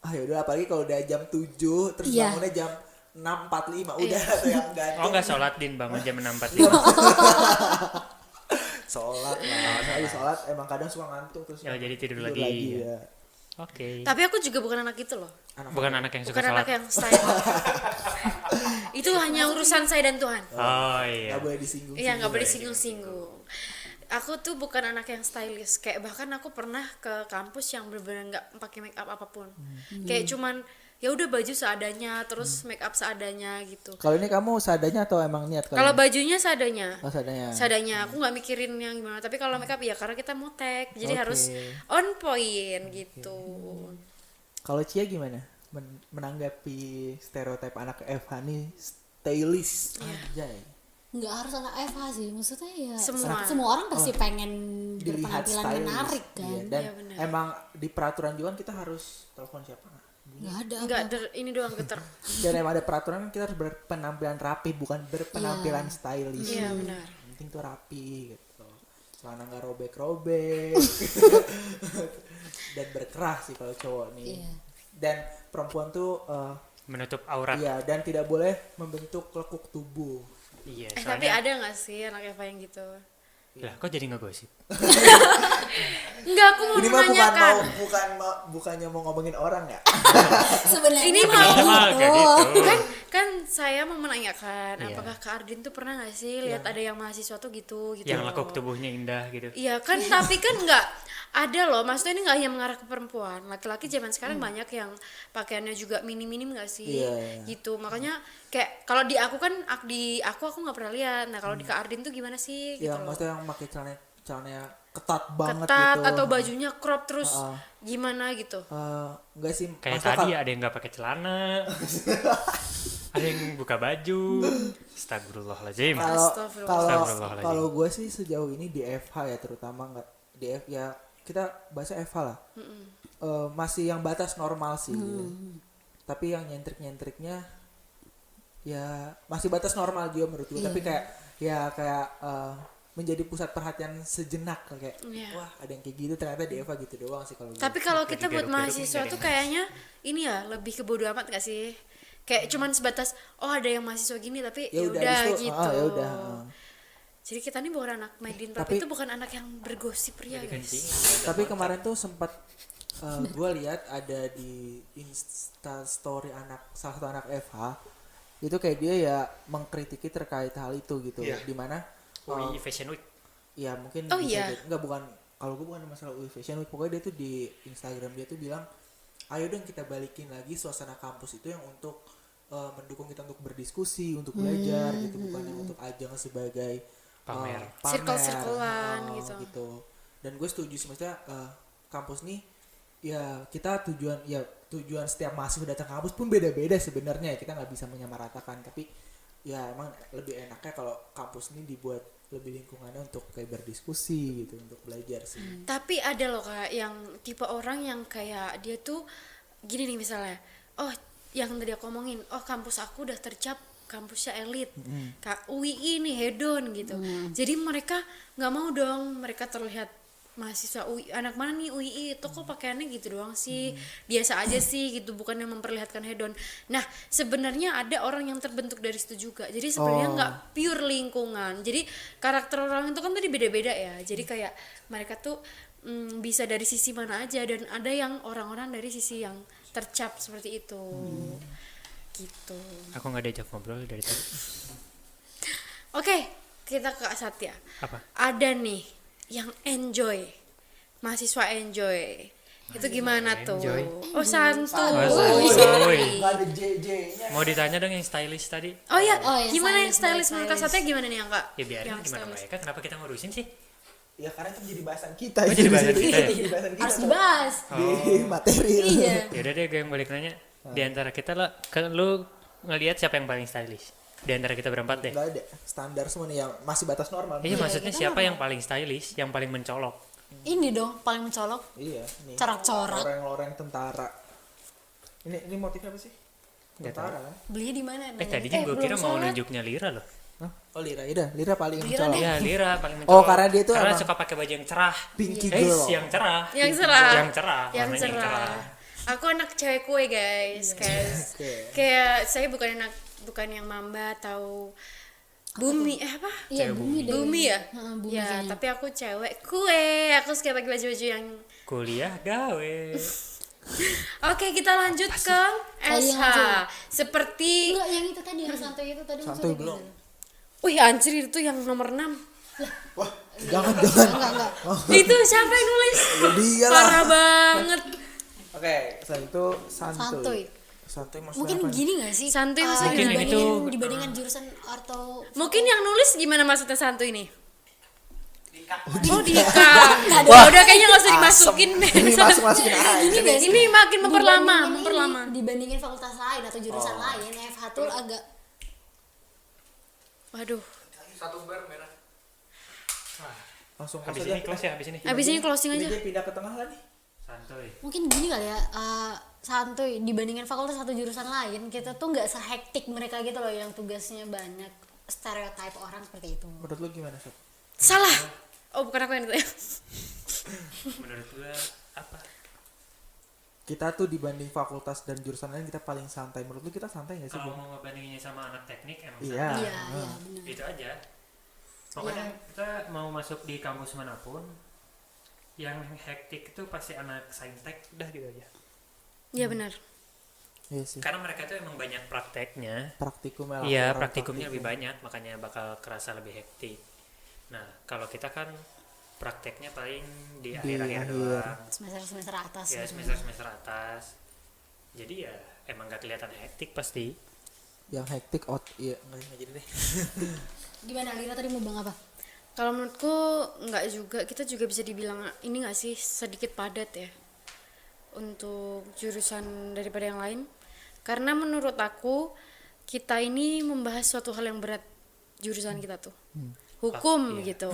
yaudah, apalagi kalau udah jam 7 terus
Iya.
bangunnya jam 6.45 udah tuh yang gantung.
Oh nggak sholat din bangun jam 6.45.
Sholat lah, sekali sholat emang kadang suka ngantuk terus
Ya, jadi tidur lagi.
ya.
Oke.
Tapi aku juga bukan anak itu loh.
Bukan anak yang suka
Bukan
sholat.
anak yang style. Itu hanya urusan saya dan Tuhan.
Oh iya.
Nggak boleh disinggung.
Iya, nggak boleh singgung-singgung. aku tuh bukan anak yang stylish, kayak bahkan aku pernah ke kampus yang bener-bener nggak pakai make up apapun, kayak cuman ya udah baju seadanya, terus make up seadanya gitu.
Kalau ini kamu seadanya atau emang niat
Kalau bajunya seadanya,
Oh, seadanya.
seadanya aku nggak mikirin yang gimana, tapi kalau make up ya karena kita mau tag, jadi
Oke.
harus on point gitu.
Kalau Cia gimana? Menanggapi stereotip anak FH nih stylish
Iya.
anjay.
Nggak harus anak FH sih, maksudnya ya
Semua.
orang pasti pengen
Dilihat
berpenampilan
stylish.
menarik kan.
Iya, dan
Iya, benar.
emang di peraturan juga kan kita harus telepon siapa?
Nggak ada
Enggak
apa.
ini doang geter.
Dan emang ada peraturan kan kita harus berpenampilan rapi bukan berpenampilan stylish.
Iya benar.
Yang penting tuh rapi gitu. Celana nggak robek-robek. Dan berkerah sih kalau cowok nih.
Iya.
Dan perempuan tuh
Menutup aurat.
iya dan tidak boleh membentuk lekuk tubuh.
Iya,
Tapi
soalnya
ada nggak sih anak Eva yang gitu?
lah kok jadi ngegosip?
Enggak, aku mau
Ini mah
menanyakan.
bukannya mau ngomongin orang ya.
Sebenarnya
Ini
mah
mau
Mah kayak gitu.
kan saya mau menanyakan,
Iya.
apakah Kak Ardin tuh pernah nggak sih lihat ada yang mahasiswa tuh gitu
Yang
loh.
lekuk tubuhnya indah gitu.
Iya kan, tapi kan nggak ada loh, maksudnya ini nggak hanya mengarah ke perempuan, laki-laki zaman sekarang banyak yang pakaiannya juga minim-minim nggak sih,
Iya.
gitu. Makanya kayak kalau di aku kan di aku nggak pernah lihat. Nah kalau di Kak Ardin tuh gimana sih gitu
Yang
loh.
maksudnya yang pakai celananya ketat banget
Ketat
gitu.
atau bajunya crop terus
Heeh.
gimana gitu.
Enggak sih.
Kayak
maksudnya
tadi ada yang nggak pakai celana. Ada yang buka baju. Astagfirullahaladzim.
kalau
Astagfirullah.
kalau
Astagfirullahaladzim.
kalau gue sih sejauh ini di FH ya terutama nggak di F ya kita bahasa FH lah. Masih yang batas normal sih. Gitu. Tapi yang nyentrik-nyentriknya ya masih batas normal juga menurut gue. Tapi kayak menjadi pusat perhatian sejenak kayak
Iya.
wah ada yang kayak gitu ternyata di FH gitu doang sih kalau gue.
Tapi kalau
Lagi
kita buat
garuk-garuk
mahasiswa
nih,
tuh kayaknya ini ya lebih ke bodo amat gak sih? Kayak cuman sebatas oh ada yang mahasiswa gini tapi ya udah
habis itu,
gitu.
ya udah.
Jadi kita nih bukan anak Maidin Pop,
Tapi-
itu bukan anak yang bergosip ria
Jadi
guys.
kencing.
Tapi kemarin tuh sempat gue lihat ada di Insta story salah satu anak FH itu kayak dia ya mengkritiki terkait hal itu gitu,
Iya.
dimana
UI Fashion Week.
ya mungkin
Oh,
bisa
iya.
enggak bukan kalau gue bukan masalah UI Fashion Week, pokoknya dia tuh di Instagram dia tuh bilang ayo dong kita balikin lagi suasana kampus itu yang untuk mendukung kita untuk berdiskusi, untuk belajar gitu, bukan yang untuk ajang sebagai
Pamer.
Circle-circlean gitu.
Dan gue setuju sih, maksudnya kampus nih ya kita tujuan setiap mahasiswa datang ke kampus pun beda-beda sebenarnya, kita nggak bisa menyamaratakan, tapi ya emang lebih enaknya kalau kampus ini dibuat lebih lingkungannya untuk kayak berdiskusi gitu, untuk belajar sih.
Tapi ada loh Kak yang tipe orang yang kayak dia tuh gini nih misalnya, oh yang tadi aku omongin, oh kampus aku udah tercap kampusnya elit, Kak UI ini hedon gitu. Jadi mereka nggak mau dong mereka terlihat mahasiswa UI, anak mana nih UI itu kok pakaiannya gitu doang sih, biasa aja sih gitu, bukan yang memperlihatkan hedon. Nah sebenarnya ada orang yang terbentuk dari situ juga, jadi sebenarnya nggak pure lingkungan, jadi karakter orang itu kan tadi beda-beda ya, jadi kayak mereka tuh bisa dari sisi mana aja, dan ada yang orang-orang dari sisi yang tercap seperti itu gitu.
Aku nggak diajak ngobrol dari tadi.
Oke, kita ke Kak Satya.
Apa?
Ada nih yang enjoy, mahasiswa enjoy. Itu gimana tuh?
enjoy.
Oh santuy.
Oh, santuy.
Nggak ada JJ-nya.
Mau ditanya dong yang stylish tadi?
Oh ya,
Oh, yang
gimana yang
stylist,
stylist menurut Kak Satya gimana nih yang Kak?
Ya biarin
Yang
gimana
stylist.
mereka, kenapa kita ngurusin sih?
Ya karena itu jadi bahasan kita.
Oh, jadi bahasan kita ya?
Jadi bahasan kita
harus
tuh.
dibahas.
Di materi.
Iya.
Yaudah deh, gue yang balik nanya. Di antara kita lah, lu ngelihat siapa yang paling stylish? Di antara kita berempat deh.
Nggak ada standar semua nih yang masih batas normal.
Iya, maksudnya
kita
siapa yang paling stylish, yang paling mencolok?
Ini dong paling mencolok.
Iya, nih.
Corak-corak.
Loreng-loreng tentara. Ini motifnya apa sih?
Nggak
Tentara kan?
Belinya di mana?
Tadinya gue
belum
kira mau
sholat.
nunjuknya Lira loh.
Hah? Oh Lira, iya Lira paling
Lira
mencolok.
deh.
Iya, Lira paling mencolok.
Oh, karena dia tuh
karena
emang
suka pakai baju yang cerah.
Pinky girl.
Yang cerah.
Yang cerah.
Yang cerah.
Yang
warnanya
cerah. Aku anak cewek kue guys,
Oke.
kayak saya bukan yang mamba atau bumi apa?
Iya,
Cewek
bumi deh.
Bumi ya?
Heeh, bumi
Ya,
kayaknya.
tapi aku cewek kue. Aku suka pakai baju-baju yang
Kuliah gawe.
Oke, kita lanjut ke SH.
langsung.
Seperti
Enggak, yang itu tadi yang santuy itu tadi
Santuy
maksudnya
belum.
gimana?
wih anjir itu yang nomor 6.
Wah, Jangan.
Enggak.
Itu siapa yang nulis?
Dia
Parah
lah.
banget.
Oke, selain itu
Santuy.
santuy. Santuy maksudnya
Mungkin
apa nih?
gini gak sih?
Santuy maksudnya
Mungkin ini tuh-
dibandingkan jurusan atau
Mungkin yang nulis gimana maksudnya santuy nih?
Dika.
Oh Dika. Wah, udah kayaknya nggak usah dimasukin deh.
Ini masukin aja.
Gini gak sih?
Ini makin memperlama,
Dibandingin
memperlama.
dibandingin fakultas lain atau jurusan lain, FH tuh agak
Waduh.
Satu bar merah.
Langsung
Habis
aja.
ini close ya, habis ini.
Abis ini closing
Ini
aja.
dia pindah ke tengah lah nih.
Santuy.
mungkin gini kali ya, santuy dibandingin fakultas atau jurusan lain, kita tuh nggak sehektik mereka gitu loh yang tugasnya banyak, stereotip orang seperti itu.
Menurut lu gimana, Sob?
Salah. Oh, bukan aku yang ditanya.
Menurut gua apa?
Kita tuh dibanding fakultas dan jurusan lain kita paling santai. Menurut lu kita santai gak sih,
Kalau
Bang?
mau ngebandinginnya sama anak teknik emang
Iya.
santai.
Iya benar.
Itu aja. Pokoknya kita mau masuk di kampus manapun, yang hektik itu pasti anak saintek, udah gitu aja.
Iya benar.
Iya sih.
Karena mereka tuh emang banyak prakteknya.
Praktikumnya lah.
Iya,
orang
praktikumnya lebih
praktikum.
banyak, makanya bakal kerasa lebih hektik. Nah, kalau kita kan prakteknya paling di akhir-akhir
akhir.
doang.
Semester atas.
Ya,
gitu.
semester atas. Jadi ya emang gak kelihatan hektik pasti.
Yang hektik iya nggak jadi deh.
Gimana Lira tadi mau bang apa?
Kalau menurutku nggak juga, kita juga bisa dibilang ini nggak sih sedikit padat ya untuk jurusan daripada yang lain. Karena menurut aku kita ini membahas suatu hal yang berat jurusan kita tuh. Hukum
Iya.
gitu.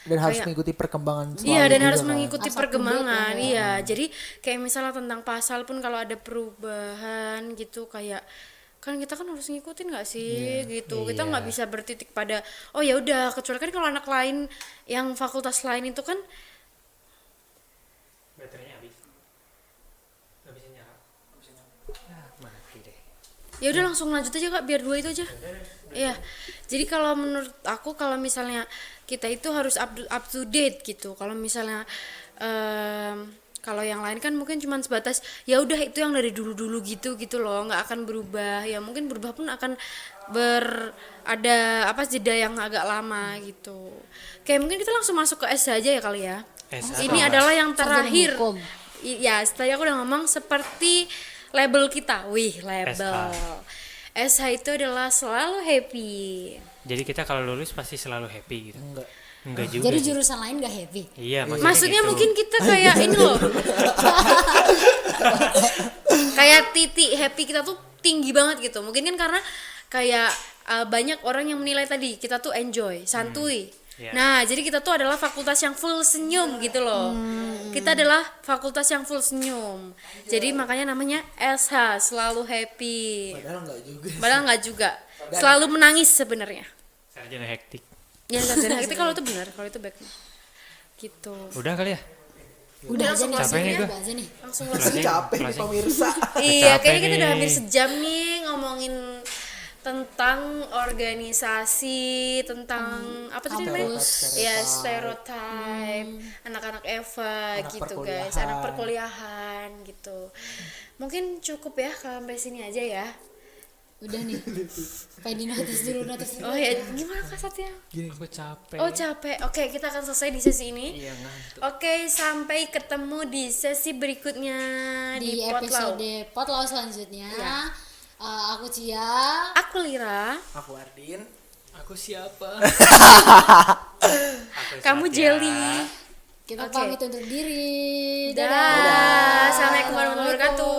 Dan harus
Kayak-
mengikuti perkembangan selalu
Iya, dan
juga
harus
kan.
mengikuti
Harus
perkembangan.
up to date
Iya, jadi kayak misalnya tentang pasal pun kalau ada perubahan gitu kayak kan kita kan harus ngikutin nggak sih gitu. Kita
Iya.
nggak bisa bertitik pada oh ya udah, kecuali kan kalau anak lain yang fakultas lain itu kan
Baterainya habis. Gak bisa nyala. Mati deh.
ya udah langsung lanjut aja Kak, biar dua itu aja. Iya. Jadi kalau menurut aku kalau misalnya kita itu harus up to date gitu. Kalau misalnya kalau yang lain kan mungkin cuma sebatas ya udah itu yang dari dulu-dulu gitu loh, nggak akan berubah. Ya mungkin berubah pun akan ada apa jeda yang agak lama gitu. Kayak mungkin kita langsung masuk ke S aja ya kali ya. Ini adalah yang terakhir.
hukum.
Ya, setelah aku udah ngomong seperti label kita. Wih, label. SH itu adalah selalu happy.
Jadi kita kalau lulus pasti selalu happy gitu.
Enggak.
Enggak juga.
Jadi
sih.
jurusan lain gak happy.
Iya,
Maksudnya
gitu.
mungkin kita kayak ini loh. Kayak titik happy kita tuh tinggi banget gitu. Mungkin kan karena kayak banyak orang yang menilai tadi kita tuh enjoy, santuy.
Iya.
Nah, jadi kita tuh adalah fakultas yang full senyum gitu loh. Kita adalah fakultas yang full senyum. Jadi makanya namanya SH, selalu happy.
Padahal enggak juga.
Padahal nggak juga. Selalu menangis sebenarnya.
Sarjana hektik.
Ya sarjana hektik kalau itu benar, kalau itu baik. Gitu.
Udah kali ya?
Udah aja nih,
Capek nih gua.
udah aja nih.
Langsung
Closing,
Capek nih
closing.
pemirsa.
Iya,
Capek
kayaknya kita udah
nih.
hampir sejam nih ngomongin tentang organisasi, tentang apa tadi namanya? Ya, stereotype, anak-anak Eva
Anak
gitu
perkuliahan.
guys, anak perkuliahan gitu. Mungkin cukup ya sampai sini aja ya.
Udah nih. Kayak di notice dulu.
Oh ya, gimana Kak Satya?
Aku capek.
Oh capek. Oke, kita akan selesai di sesi ini.
Iya, ngantuk.
Oke, sampai ketemu di sesi berikutnya
Di
Potlau.
episode Potlau selanjutnya.
Ya.
Aku Cia.
Aku Lira,
Aku Ardin.
Aku siapa?
kamu Jelly.
Kita
Oke.
pamit undur diri.
Dadah. Assalamualaikum warahmatullahi wabarakatuh.